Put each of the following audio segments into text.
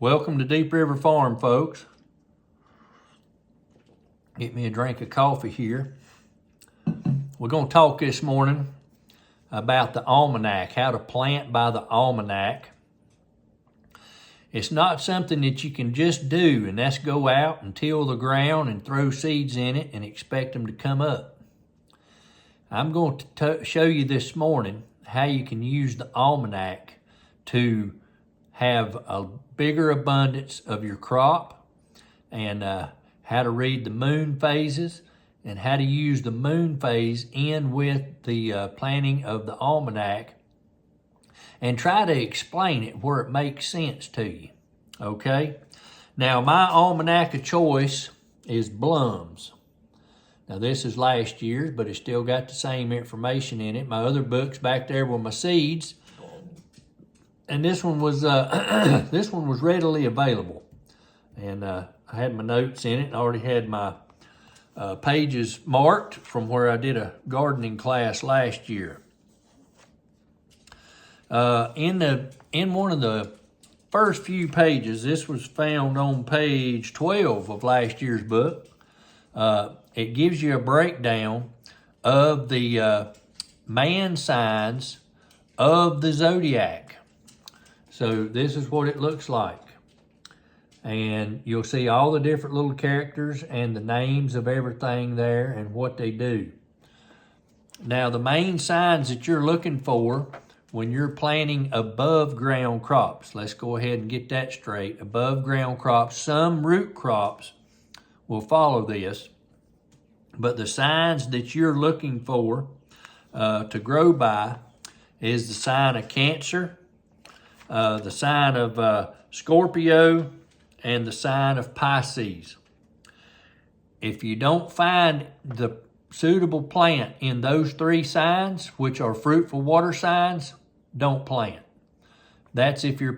Welcome to Deep River Farm, folks. Get me a drink of coffee here. We're going to talk this morning about the almanac, how to plant by the almanac. It's not something that you can just do, and that's go out and till the ground and throw seeds in it and expect them to come up. I'm going to show you this morning how you can use the almanac to have a bigger abundance of your crop, and how to read the moon phases, and how to use the moon phase in with the planting of the almanac, and try to explain it where it makes sense to you. Okay? Now, my almanac of choice is Blum's. Now, this is last year's, but it's still got the same information in it. My other books back there were my seeds, and this one was this one was readily available, and I had my notes in it. I already had my pages marked from where I did a gardening class last year. In one of the first few pages, this was found on page 12 of last year's book. It gives you a breakdown of the man signs of the zodiac. So this is what it looks like. And you'll see all the different little characters and the names of everything there and what they do. Now, the main signs that you're looking for when you're planting above ground crops, let's go ahead and get that straight. Above ground crops, some root crops will follow this, but the signs that you're looking for to grow by is the sign of Cancer, the sign of Scorpio, and the sign of Pisces. If you don't find the suitable plant in those three signs, which are fruitful water signs, don't plant. That's if you're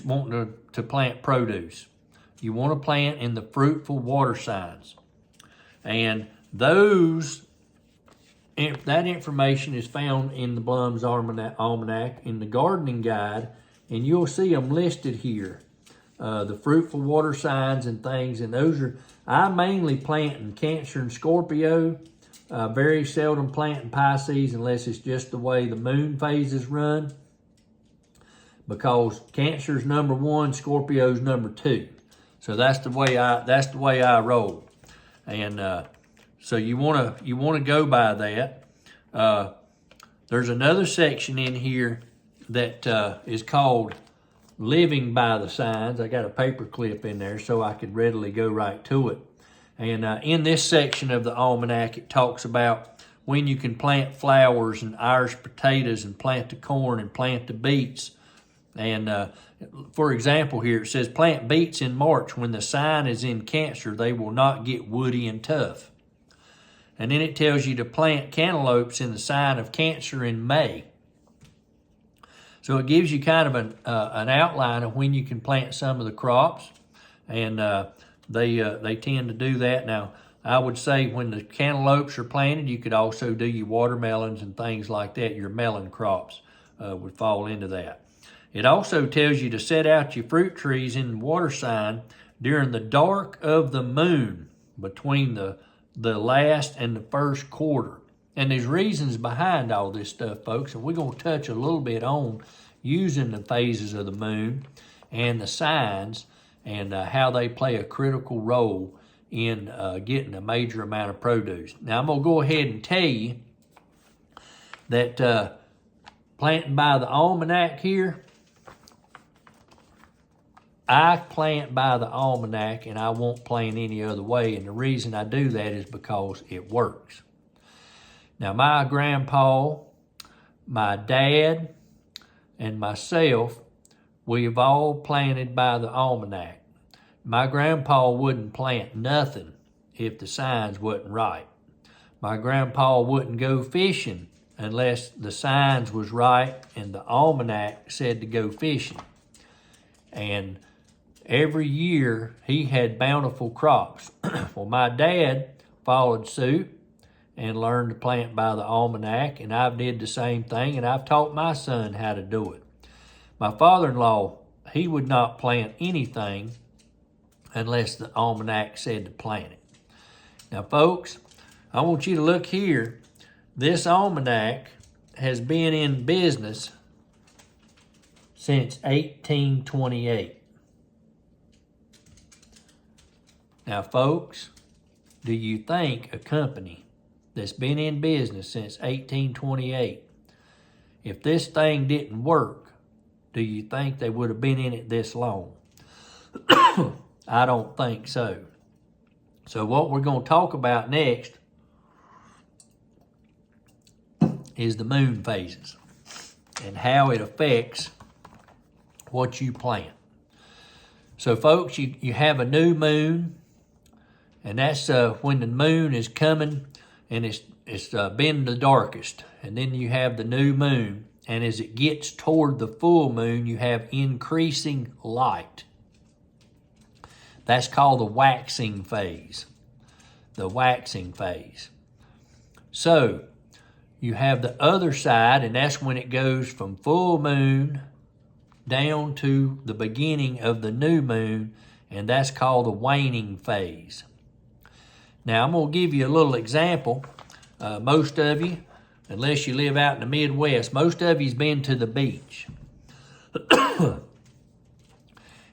wanting to plant produce. You want to plant in the fruitful water signs. And that information is found in the Blum's Almanac in the gardening guide, and you'll see them listed here. The fruitful water signs and things, and I mainly plant in Cancer and Scorpio. Very seldom plant in Pisces unless it's just the way the moon phases run, because Cancer's number 1, Scorpio's number 2. So that's the way I roll. And so you want to go by that. There's another section in here that is called Living by the Signs. I got a paper clip in there so I could readily go right to it. And in this section of the almanac, it talks about when you can plant flowers and Irish potatoes and plant the corn and plant the beets. And for example here, it says plant beets in March. When the sign is in Cancer, they will not get woody and tough. And then it tells you to plant cantaloupes in the sign of Cancer in May. So it gives you kind of an outline of when you can plant some of the crops, and they tend to do that. Now, I would say when the cantaloupes are planted, you could also do your watermelons and things like that. Your melon crops would fall into that. It also tells you to set out your fruit trees in the water sign during the dark of the moon between the last and the first quarter. And there's reasons behind all this stuff, folks, and we're going to touch a little bit on using the phases of the moon and the signs and how they play a critical role in getting a major amount of produce. Now, I'm going to go ahead and tell you that planting by the almanac here, I plant by the almanac, and I won't plant any other way, and the reason I do that is because it works. Now, my grandpa, my dad, and myself, we have all planted by the almanac. My grandpa wouldn't plant nothing if the signs wasn't right. My grandpa wouldn't go fishing unless the signs was right and the almanac said to go fishing. And every year he had bountiful crops. Well, my dad followed suit and learned to plant by the almanac, and I've did the same thing, and I've taught my son how to do it. My father-in-law, he would not plant anything unless the almanac said to plant it. Now, folks, I want you to look here. This almanac has been in business since 1828. Now, folks, do you think a company that's been in business since 1828, if this thing didn't work, do you think they would have been in it this long? I don't think so. So what we're going to talk about next is the moon phases and how it affects what you plant. So folks, you have a new moon, and that's when the moon is coming and it's been the darkest. And then you have the new moon, and as it gets toward the full moon, you have increasing light. That's called the waxing phase. The waxing phase. So you have the other side, and that's when it goes from full moon down to the beginning of the new moon, and that's called the waning phase. Now, I'm going to give you a little example. Most of you, unless you live out in the Midwest, most of you's been to the beach.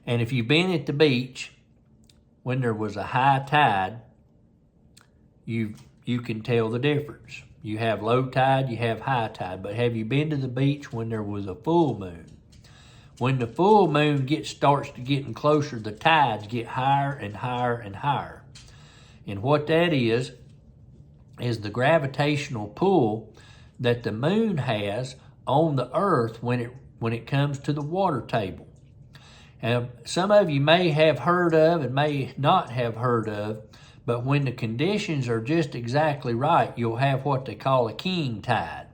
And if you've been at the beach when there was a high tide, you can tell the difference. You have low tide, you have high tide. But have you been to the beach when there was a full moon? When the full moon starts to getting closer, the tides get higher and higher and higher. And what that is the gravitational pull that the moon has on the earth when it comes to the water table. And some of you may have heard of and may not have heard of, but when the conditions are just exactly right, you'll have what they call a king tide.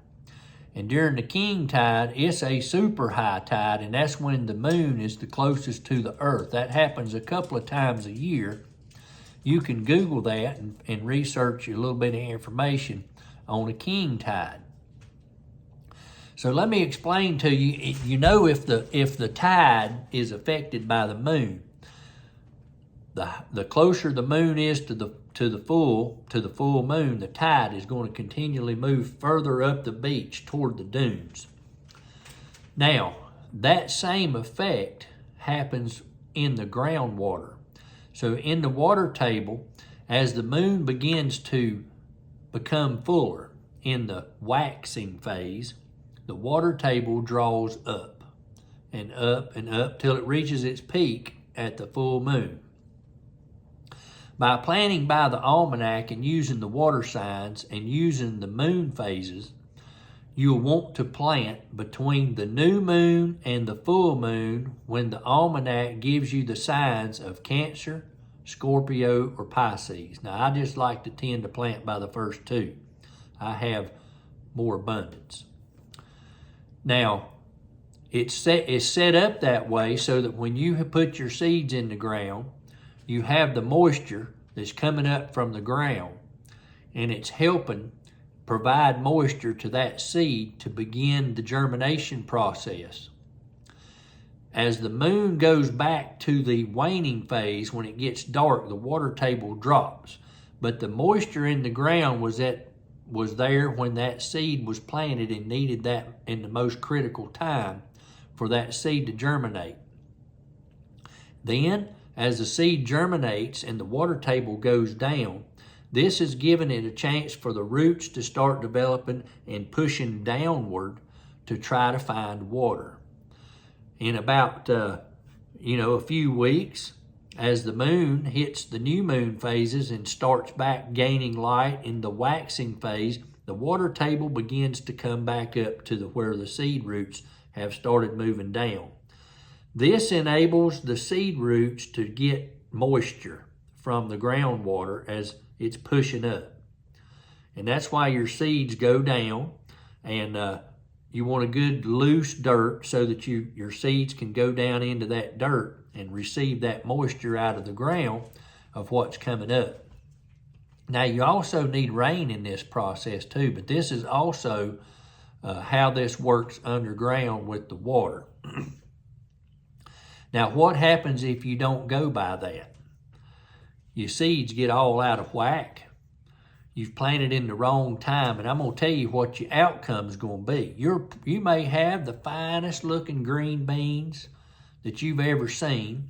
And during the king tide, it's a super high tide, and that's when the moon is the closest to the earth. That happens a couple of times a year. You can Google that and research a little bit of information on a king tide. So let me explain to you. You know, if the tide is affected by the moon, the closer the moon is to the full moon, the tide is going to continually move further up the beach toward the dunes. Now, that same effect happens in the groundwater. So in the water table, as the moon begins to become fuller in the waxing phase, the water table draws up and up and up till it reaches its peak at the full moon. By planting by the almanac and using the water signs and using the moon phases, you'll want to plant between the new moon and the full moon when the almanac gives you the signs of Cancer, Scorpio, or Pisces. Now, I just like to tend to plant by the first two. I have more abundance. Now, it's set up that way so that when you put your seeds in the ground, you have the moisture that's coming up from the ground, and it's helping provide moisture to that seed to begin the germination process. As the moon goes back to the waning phase, when it gets dark, the water table drops. But the moisture in the ground was there when that seed was planted and needed that in the most critical time for that seed to germinate. Then, as the seed germinates and the water table goes down, this is giving it a chance for the roots to start developing and pushing downward to try to find water. In about, a few weeks, as the moon hits the new moon phases and starts back gaining light in the waxing phase, the water table begins to come back up to where the seed roots have started moving down. This enables the seed roots to get moisture from the groundwater as it's pushing up. And that's why your seeds go down, and you want a good loose dirt so that your seeds can go down into that dirt and receive that moisture out of the ground of what's coming up. Now, you also need rain in this process too, but this is also how this works underground with the water. Now, what happens if you don't go by that? Your seeds get all out of whack. You've planted in the wrong time, and I'm going to tell you what your outcome is going to be. You may have the finest looking green beans that you've ever seen,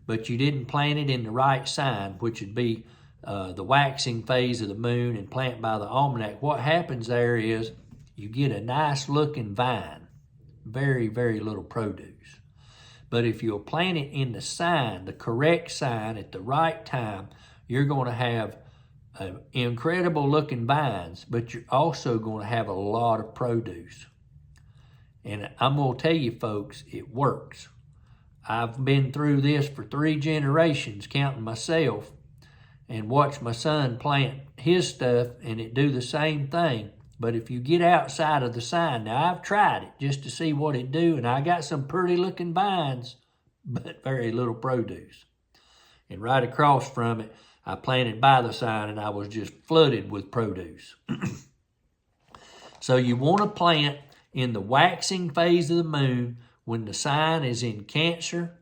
but you didn't plant it in the right sign, which would be the waxing phase of the moon and plant by the almanac. What happens there is you get a nice looking vine, very, very little produce. But if you'll plant it in the sign, the correct sign at the right time, you're going to have incredible looking vines, but you're also going to have a lot of produce. And I'm going to tell you folks, it works. I've been through this for 3 generations, counting myself, and watched my son plant his stuff and it do the same thing. But if you get outside of the sign, now I've tried it just to see what it do, and I got some pretty looking vines, but very little produce. And right across from it, I planted by the sign and I was just flooded with produce. So you want to plant in the waxing phase of the moon when the sign is in Cancer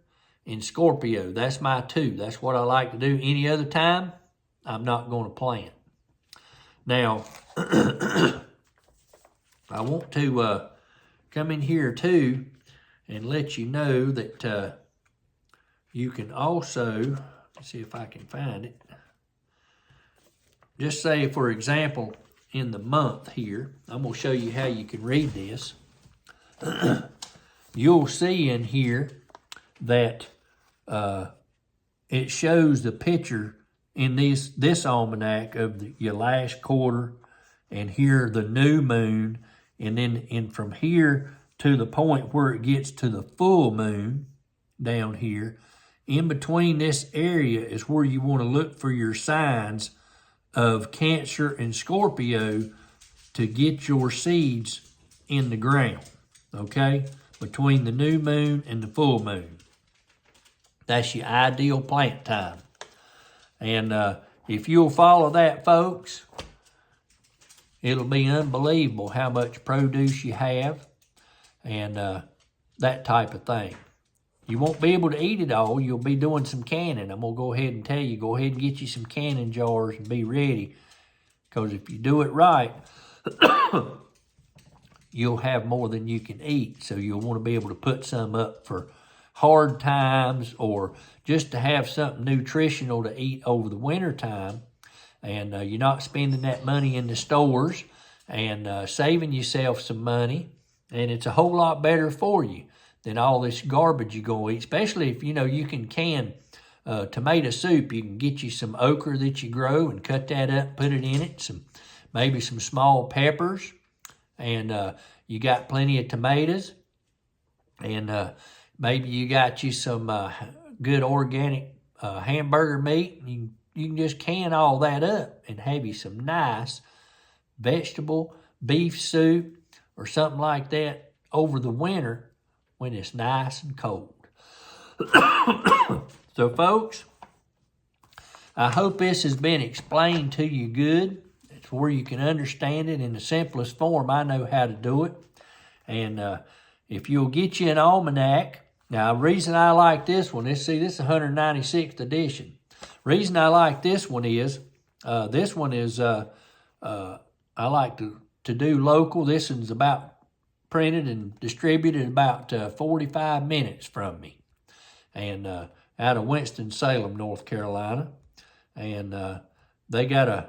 and Scorpio. That's my 2. That's what I like to do. Any other time, I'm not going to plant. Now, I want to come in here too and let you know that you can also, let's see if I can find it. Just say, for example, in the month here, I'm going to show you how you can read this. You'll see in here that it shows the picture in this almanac of your last quarter, and here the new moon, and then from here to the point where it gets to the full moon down here. In between this area is where you want to look for your signs of Cancer and Scorpio to get your seeds in the ground, okay? Between the new moon and the full moon. That's your ideal plant time. And if you'll follow that, folks, it'll be unbelievable how much produce you have and that type of thing. You won't be able to eat it all. You'll be doing some canning. I'm going to go ahead and tell you, go ahead and get you some canning jars and be ready. Because if you do it right, you'll have more than you can eat. So you'll want to be able to put some up for hard times or just to have something nutritional to eat over the winter time. And you're not spending that money in the stores and saving yourself some money. And it's a whole lot better for you than all this garbage you're going to eat, especially if, you can can tomato soup. You can get you some okra that you grow and cut that up, put it in it, maybe some small peppers, and you got plenty of tomatoes, and maybe you got you some good organic hamburger meat. You can just can all that up and have you some nice vegetable beef soup or something like that over the winter when it's nice and cold. So, folks, I hope this has been explained to you good. It's where you can understand it in the simplest form. I know how to do it. And if you'll get you an almanac, now the reason I like this one is, see, this is 196th edition. Reason I like this one is, I like to do local. This one's about printed and distributed about 45 minutes from me, and out of Winston-Salem, North Carolina, and they got a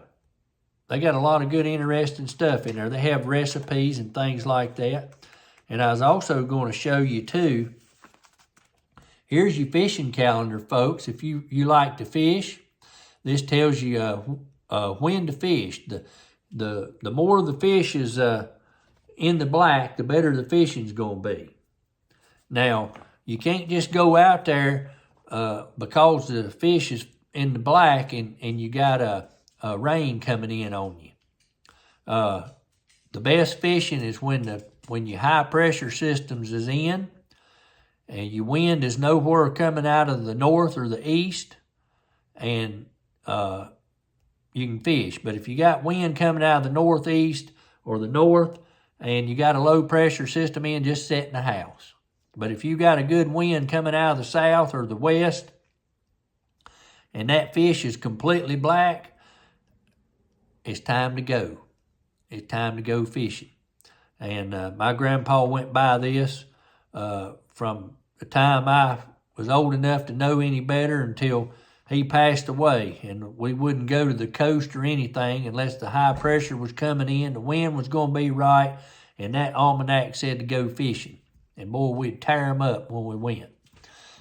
lot of good, interesting stuff in there. They have recipes and things like that. And I was also going to show you too. Here's your fishing calendar, folks. If you like to fish, this tells you when to fish. The more the fish is in the black, the better the fishing's going to be. Now, you can't just go out there because the fish is in the black and you got a rain coming in on you. The best fishing is when your high pressure systems is in and your wind is nowhere coming out of the north or the east, and you can fish. But if you got wind coming out of the northeast or the north, and you got a low pressure system in, just sit in the house. But if you got a good wind coming out of the south or the west, and that fish is completely black, it's time to go. It's time to go fishing. And my grandpa went by this from the time I was old enough to know any better until he passed away. And we wouldn't go to the coast or anything unless the high pressure was coming in, the wind was going to be right, and that almanac said to go fishing. And boy, we'd tear them up when we went.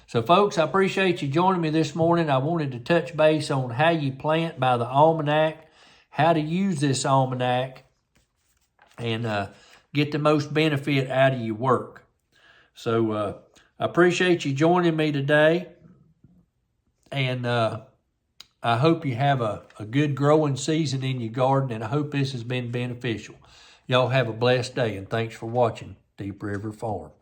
So folks, I appreciate you joining me this morning. I wanted to touch base on how you plant by the almanac, how to use this almanac, and get the most benefit out of your work. So I appreciate you joining me today. And I hope you have a good growing season in your garden, and I hope this has been beneficial. Y'all have a blessed day, and thanks for watching Deep River Farm.